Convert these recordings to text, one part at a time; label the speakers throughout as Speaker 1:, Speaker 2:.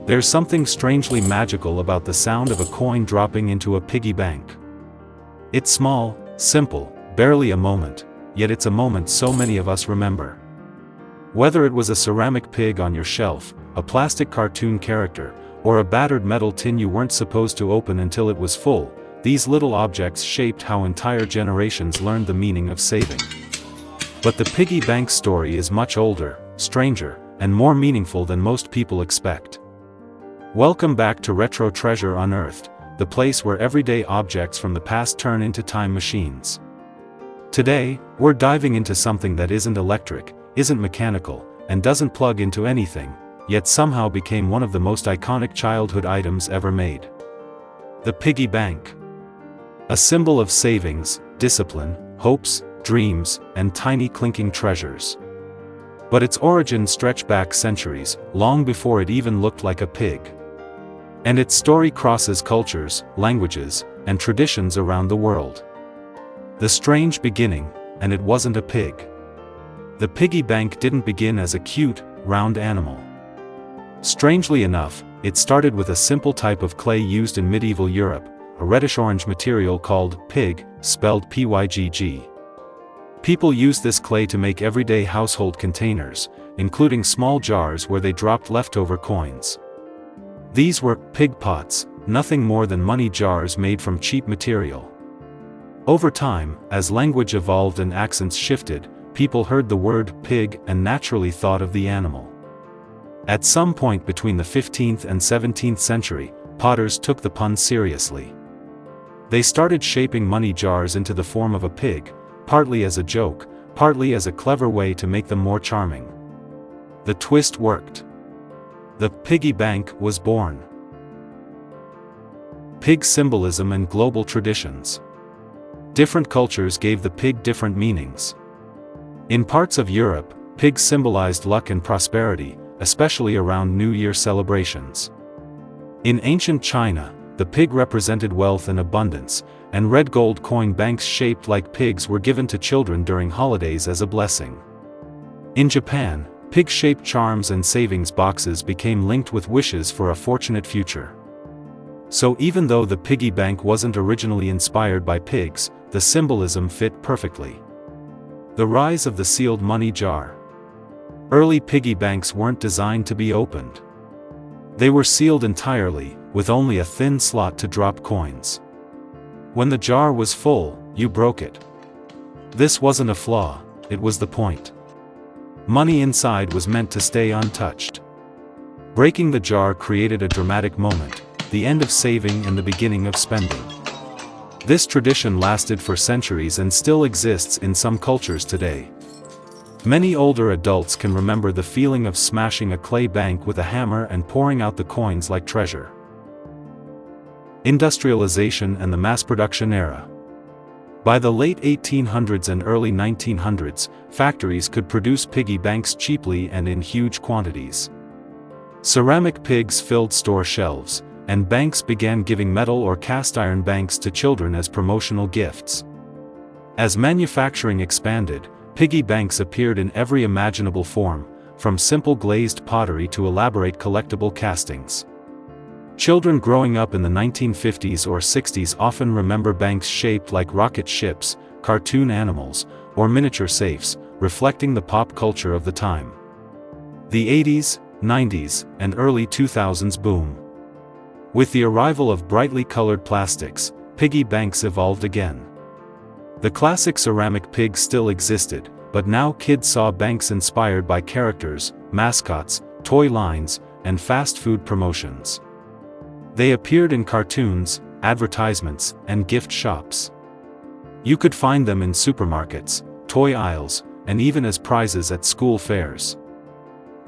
Speaker 1: There's something strangely magical about the sound of a coin dropping into a piggy bank. It's small, simple, barely a moment, yet it's a moment so many of us remember. Whether it was a ceramic pig on your shelf, a plastic cartoon character, or a battered metal tin you weren't supposed to open until it was full, these little objects shaped how entire generations learned the meaning of saving. But the piggy bank story is much older, stranger, and more meaningful than most people expect. Welcome back to Retro Treasure Unearthed, the place where everyday objects from the past turn into time machines. Today, we're diving into something that isn't electric, isn't mechanical, and doesn't plug into anything, yet somehow became one of the most iconic childhood items ever made. The piggy bank. A symbol of savings, discipline, hopes, dreams, and tiny clinking treasures. But its origins stretch back centuries, long before it even looked like a pig. And its story crosses cultures, languages, and traditions around the world. The strange beginning, and it wasn't a pig. The piggy bank didn't begin as a cute, round animal. Strangely enough, it started with a simple type of clay used in medieval Europe, a reddish-orange material called pig, spelled Pygg. People used this clay to make everyday household containers, including small jars where they dropped leftover coins. These were pig pots, nothing more than money jars made from cheap material. Over time, as language evolved and accents shifted, people heard the word pig and naturally thought of the animal. At some point between the 15th and 17th century, potters took the pun seriously. They started shaping money jars into the form of a pig, partly as a joke, partly as a clever way to make them more charming. The twist worked. The piggy bank was born. Pig symbolism and global traditions. Different cultures gave the pig different meanings. In parts of Europe, pigs symbolized luck and prosperity, especially around New Year celebrations. In ancient China, the pig represented wealth and abundance, and red gold coin banks shaped like pigs were given to children during holidays as a blessing. In Japan, pig-shaped charms and savings boxes became linked with wishes for a fortunate future. So even though the piggy bank wasn't originally inspired by pigs, the symbolism fit perfectly. The rise of the sealed money jar. Early piggy banks weren't designed to be opened. They were sealed entirely, with only a thin slot to drop coins. When the jar was full, you broke it. This wasn't a flaw, it was the point. Money inside was meant to stay untouched. Breaking the jar created a dramatic moment, the end of saving and the beginning of spending. This tradition lasted for centuries and still exists in some cultures today. Many older adults can remember the feeling of smashing a clay bank with a hammer and pouring out the coins like treasure. Industrialization and the mass production era. By the late 1800s and early 1900s, factories could produce piggy banks cheaply and in huge quantities. Ceramic pigs filled store shelves, and banks began giving metal or cast iron banks to children as promotional gifts. As manufacturing expanded, piggy banks appeared in every imaginable form, from simple glazed pottery to elaborate collectible castings. Children growing up in the 1950s or 60s often remember banks shaped like rocket ships, cartoon animals, or miniature safes, reflecting the pop culture of the time. The 80s, 90s, and early 2000s boom. With the arrival of brightly colored plastics, piggy banks evolved again. The classic ceramic pig still existed, but now kids saw banks inspired by characters, mascots, toy lines, and fast food promotions. They appeared in cartoons, advertisements, and gift shops. You could find them in supermarkets, toy aisles, and even as prizes at school fairs.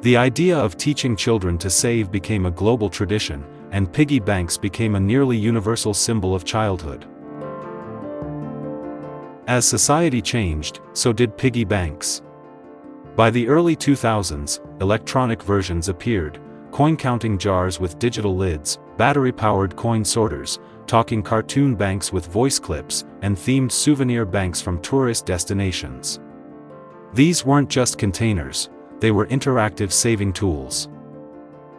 Speaker 1: The idea of teaching children to save became a global tradition, and piggy banks became a nearly universal symbol of childhood. As society changed, so did piggy banks. By the early 2000s, electronic versions appeared, coin-counting jars with digital lids, battery-powered coin sorters, talking cartoon banks with voice clips, and themed souvenir banks from tourist destinations. These weren't just containers, they were interactive saving tools.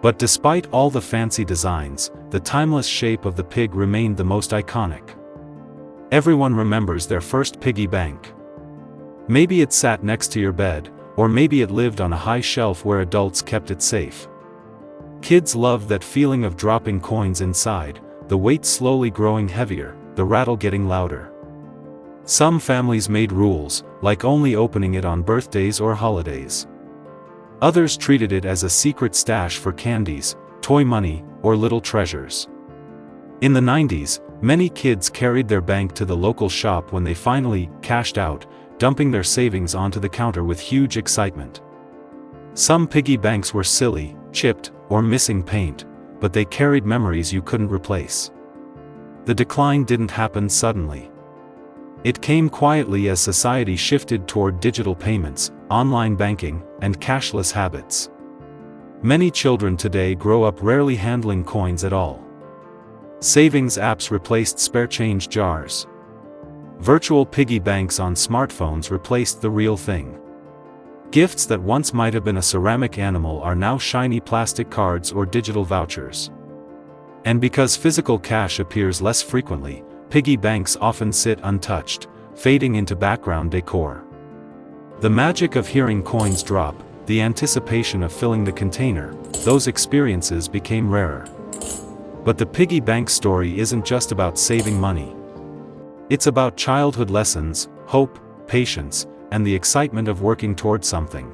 Speaker 1: But despite all the fancy designs, the timeless shape of the pig remained the most iconic. Everyone remembers their first piggy bank. Maybe it sat next to your bed, or maybe it lived on a high shelf where adults kept it safe. Kids loved that feeling of dropping coins inside, the weight slowly growing heavier, the rattle getting louder. Some families made rules, like only opening it on birthdays or holidays. Others treated it as a secret stash for candies, toy money, or little treasures. In the 90s, many kids carried their bank to the local shop when they finally cashed out, dumping their savings onto the counter with huge excitement. Some piggy banks were silly, chipped, or missing paint, but they carried memories you couldn't replace. The decline didn't happen suddenly. It came quietly as society shifted toward digital payments, online banking, and cashless habits. Many children today grow up rarely handling coins at all. Savings apps replaced spare change jars. Virtual piggy banks on smartphones replaced the real thing. Gifts that once might have been a ceramic animal are now shiny plastic cards or digital vouchers. And because physical cash appears less frequently, piggy banks often sit untouched, fading into background decor. The magic of hearing coins drop, the anticipation of filling the container, those experiences became rarer. But the piggy bank story isn't just about saving money. It's about childhood lessons, hope, patience, and the excitement of working toward something.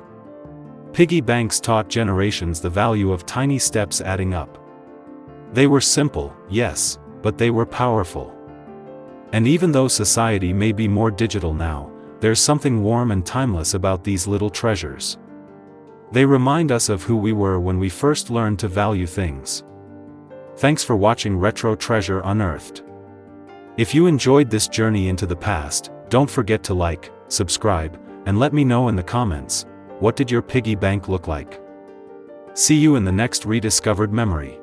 Speaker 1: Piggy banks taught generations the value of tiny steps adding up. They were simple, yes, but they were powerful. And even though society may be more digital now, there's something warm and timeless about these little treasures. They remind us of who we were when we first learned to value things. Thanks for watching Retro Treasure Unearthed. If you enjoyed this journey into the past, don't forget to like, subscribe, and let me know in the comments, what did your piggy bank look like? See you in the next rediscovered memory.